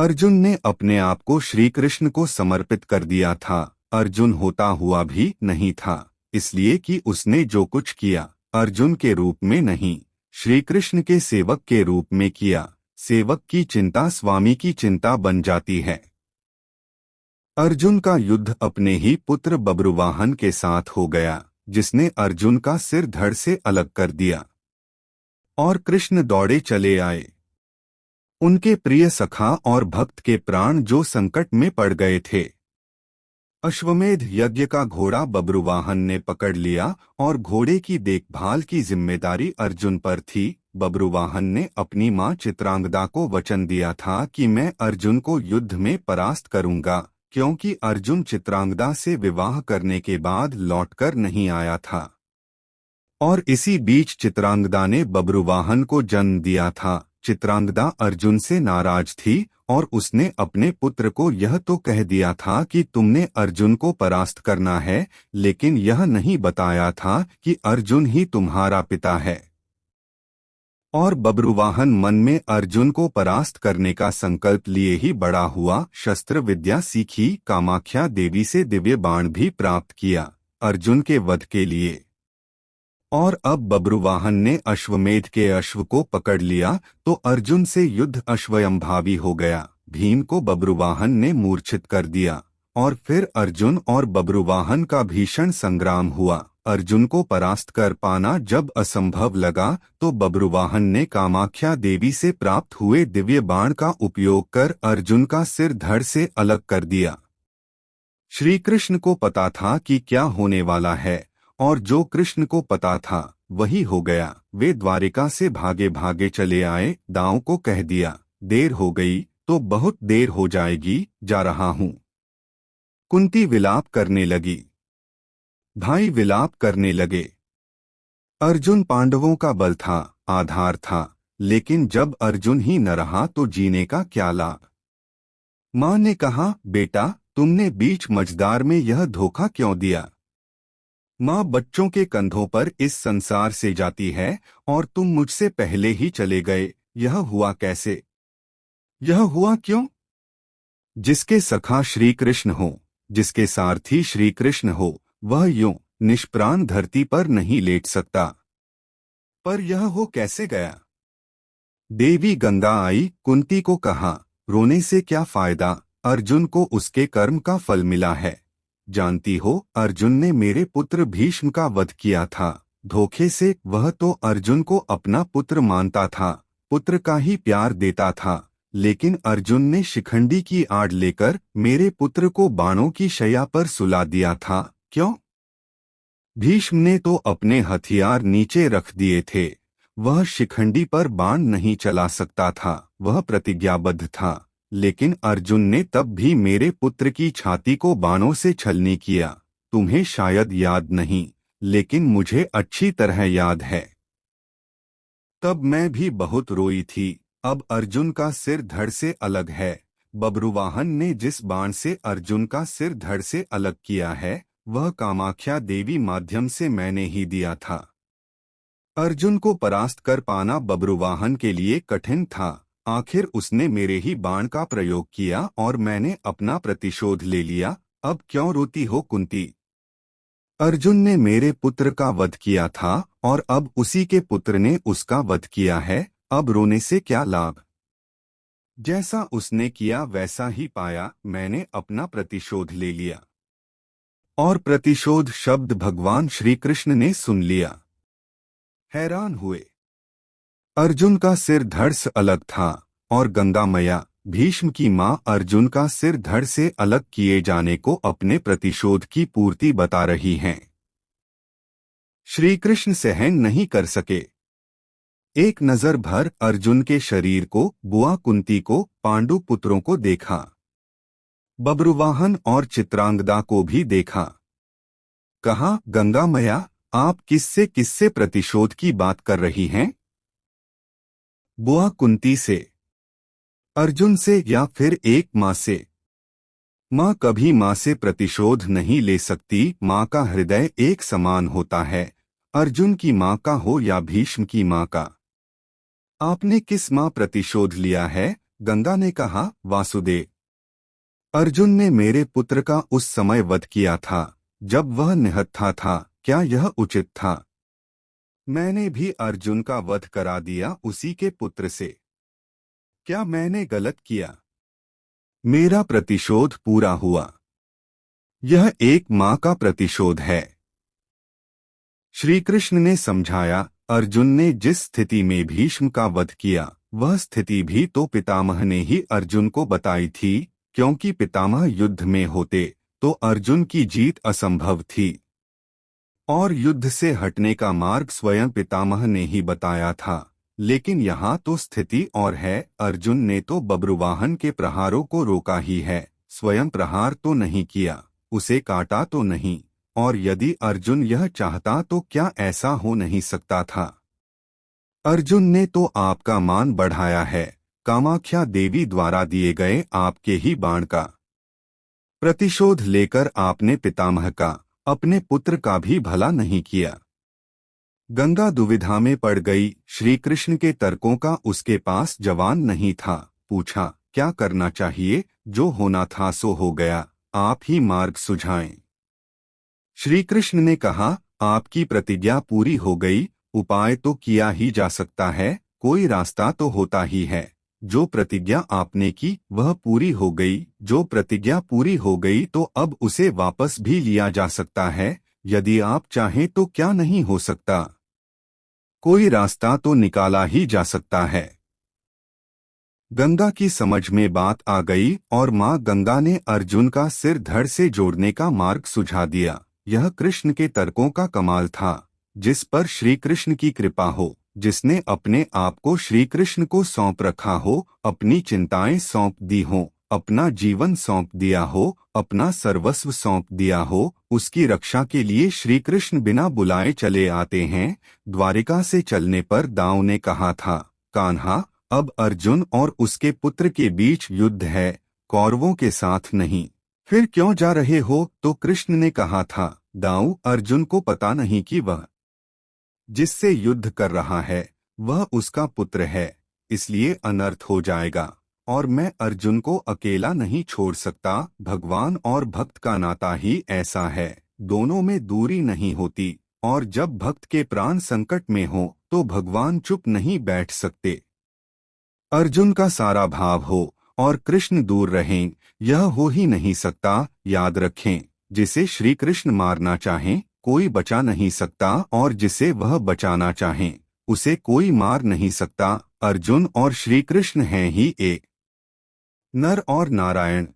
अर्जुन ने अपने आप को श्री कृष्ण को समर्पित कर दिया था। अर्जुन होता हुआ भी नहीं था, इसलिए कि उसने जो कुछ किया अर्जुन के रूप में नहीं, श्री कृष्ण के सेवक के रूप में किया। सेवक की चिंता स्वामी की चिंता बन जाती है। अर्जुन का युद्ध अपने ही पुत्र बब्रुवाहन के साथ हो गया, जिसने अर्जुन का सिर धड़ से अलग कर दिया। और कृष्ण दौड़े चले आए। उनके प्रिय सखा और भक्त के प्राण जो संकट में पड़ गए थे। अश्वमेध यज्ञ का घोड़ा बब्रुवाहन ने पकड़ लिया और घोड़े की देखभाल की जिम्मेदारी अर्जुन पर थी। बब्रुवाहन ने अपनी मां चित्रांगदा को वचन दिया था कि मैं अर्जुन को युद्ध में परास्त करूंगा, क्योंकि अर्जुन चित्रांगदा से विवाह करने के बाद लौटकर नहीं आया था। और इसी बीच चित्रांगदा ने बब्रुवाहन को जन्म दिया था। चित्रांगदा अर्जुन से नाराज थी और उसने अपने पुत्र को यह तो कह दिया था कि तुमने अर्जुन को परास्त करना है, लेकिन यह नहीं बताया था कि अर्जुन ही तुम्हारा पिता है। और बब्रुवाहन मन में अर्जुन को परास्त करने का संकल्प लिए ही बड़ा हुआ। शस्त्र विद्या सीखी, कामाख्या देवी से दिव्य बाण भी प्राप्त किया अर्जुन के वध के लिए। और अब बब्रुवाहन ने अश्वमेध के अश्व को पकड़ लिया तो अर्जुन से युद्ध अश्वयंभावी हो गया। भीम को बब्रुवाहन ने मूर्छित कर दिया और फिर अर्जुन और बब्रुवाहन का भीषण संग्राम हुआ। अर्जुन को परास्त कर पाना जब असंभव लगा तो बब्रुवाहन ने कामाख्या देवी से प्राप्त हुए दिव्य बाण का उपयोग कर अर्जुन का सिर धड़ से अलग कर दिया। श्री कृष्ण को पता था कि क्या होने वाला है, और जो कृष्ण को पता था वही हो गया। वे द्वारिका से भागे भागे चले आए। दांव को कह दिया, देर हो गई तो बहुत देर हो जाएगी, जा रहा हूँ। कुंती विलाप करने लगी, भाई विलाप करने लगे। अर्जुन पांडवों का बल था, आधार था, लेकिन जब अर्जुन ही न रहा तो जीने का क्या लाभ। माँ ने कहा, बेटा तुमने बीच मझदार में यह धोखा क्यों दिया। माँ बच्चों के कंधों पर इस संसार से जाती है और तुम मुझसे पहले ही चले गए। यह हुआ कैसे, यह हुआ क्यों। जिसके सखा श्री कृष्ण हो, जिसके सारथी श्री कृष्ण हो, वह यूं निष्प्राण धरती पर नहीं लेट सकता। पर यह हो कैसे गया। देवी गंगा आई, कुंती को कहा, रोने से क्या फायदा, अर्जुन को उसके कर्म का फल मिला है। जानती हो अर्जुन ने मेरे पुत्र भीष्म का वध किया था धोखे से। वह तो अर्जुन को अपना पुत्र मानता था, पुत्र का ही प्यार देता था, लेकिन अर्जुन ने शिखंडी की आड़ लेकर मेरे पुत्र को बाणों की शैया पर सुला दिया था। क्यों। भीष्म ने तो अपने हथियार नीचे रख दिए थे। वह शिखंडी पर बाण नहीं चला सकता था, वह प्रतिज्ञाबद्ध था। लेकिन अर्जुन ने तब भी मेरे पुत्र की छाती को बाणों से छलनी किया। तुम्हें शायद याद नहीं, लेकिन मुझे अच्छी तरह याद है। तब मैं भी बहुत रोई थी। अब अर्जुन का सिर धड़ से अलग है। बब्रुवाहन ने जिस बाण से अर्जुन का सिर धड़ से अलग किया है, वह कामाख्या देवी माध्यम से मैंने ही दिया था। अर्जुन को परास्त कर पाना बब्रुवाहन के लिए कठिन था। आखिर उसने मेरे ही बाण का प्रयोग किया और मैंने अपना प्रतिशोध ले लिया। अब क्यों रोती हो कुंती। अर्जुन ने मेरे पुत्र का वध किया था और अब उसी के पुत्र ने उसका वध किया है। अब रोने से क्या लाभ। जैसा उसने किया वैसा ही पाया। मैंने अपना प्रतिशोध ले लिया। और प्रतिशोध शब्द भगवान श्री कृष्ण ने सुन लिया। हैरान हुए। अर्जुन का सिर धड़ से अलग था और गंगा मैया भीष्म की मां अर्जुन का सिर धड़ से अलग किए जाने को अपने प्रतिशोध की पूर्ति बता रही हैं। श्री कृष्ण सहन नहीं कर सके। एक नजर भर अर्जुन के शरीर को, बुआ कुंती को, पांडु पुत्रों को देखा। बब्रुवाहन और चित्रांगदा को भी देखा। कहा, गंगा मैया आप किससे प्रतिशोध की बात कर रही हैं। बुआ कुंती से, अर्जुन से या फिर एक माँ से। माँ कभी माँ से प्रतिशोध नहीं ले सकती। माँ का हृदय एक समान होता है, अर्जुन की माँ का हो या भीष्म की माँ का। आपने किस माँ प्रतिशोध लिया है। गंगा ने कहा, वासुदेव, अर्जुन ने मेरे पुत्र का उस समय वध किया था जब वह निहत्था था। क्या यह उचित था? मैंने भी अर्जुन का वध करा दिया उसी के पुत्र से। क्या मैंने गलत किया? मेरा प्रतिशोध पूरा हुआ। यह एक मां का प्रतिशोध है। श्री कृष्ण ने समझाया, अर्जुन ने जिस स्थिति में भीष्म का वध किया वह स्थिति भी तो पितामह ने ही अर्जुन को बताई थी, क्योंकि पितामह युद्ध में होते तो अर्जुन की जीत असंभव थी और युद्ध से हटने का मार्ग स्वयं पितामह ने ही बताया था। लेकिन यहाँ तो स्थिति और है, अर्जुन ने तो बब्रुवाहन के प्रहारों को रोका ही है, स्वयं प्रहार तो नहीं किया, उसे काटा तो नहीं। और यदि अर्जुन यह चाहता तो क्या ऐसा हो नहीं सकता था? अर्जुन ने तो आपका मान बढ़ाया है, कामाख्या देवी द्वारा दिए गए आपके ही बाण का प्रतिशोध लेकर आपने पितामह का, अपने पुत्र का भी भला नहीं किया। गंगा दुविधा में पड़ गई। श्री कृष्ण के तर्कों का उसके पास जवाब नहीं था। पूछा, क्या करना चाहिए? जो होना था सो हो गया, आप ही मार्ग सुझाएं। श्री कृष्ण ने कहा, आपकी प्रतिज्ञा पूरी हो गई, उपाय तो किया ही जा सकता है, कोई रास्ता तो होता ही है। जो प्रतिज्ञा आपने की वह पूरी हो गई, जो प्रतिज्ञा पूरी हो गई तो अब उसे वापस भी लिया जा सकता है, यदि आप चाहें तो क्या नहीं हो सकता? कोई रास्ता तो निकाला ही जा सकता है। गंगा की समझ में बात आ गई और मां गंगा ने अर्जुन का सिर धड़ से जोड़ने का मार्ग सुझा दिया। यह कृष्ण के तर्कों का कमाल था, जिस पर श्री कृष्ण की कृपा हो, जिसने अपने आप को श्री कृष्ण को सौंप रखा हो, अपनी चिंताएं सौंप दी हो, अपना जीवन सौंप दिया हो, अपना सर्वस्व सौंप दिया हो, उसकी रक्षा के लिए श्री कृष्ण बिना बुलाए चले आते हैं। द्वारिका से चलने पर दाऊ ने कहा था, कान्हा, अब अर्जुन और उसके पुत्र के बीच युद्ध है, कौरवों के साथ नहीं, फिर क्यों जा रहे हो? तो कृष्ण ने कहा था, दाऊ, अर्जुन को पता नहीं कि वह जिससे युद्ध कर रहा है वह उसका पुत्र है, इसलिए अनर्थ हो जाएगा और मैं अर्जुन को अकेला नहीं छोड़ सकता। भगवान और भक्त का नाता ही ऐसा है, दोनों में दूरी नहीं होती, और जब भक्त के प्राण संकट में हो तो भगवान चुप नहीं बैठ सकते। अर्जुन का सारा भाव हो और कृष्ण दूर रहें, यह हो ही नहीं सकता। याद रखें, जिसे श्री कृष्ण मारना चाहें कोई बचा नहीं सकता, और जिसे वह बचाना चाहें उसे कोई मार नहीं सकता। अर्जुन और श्री कृष्ण हैं ही एक। नर और नारायण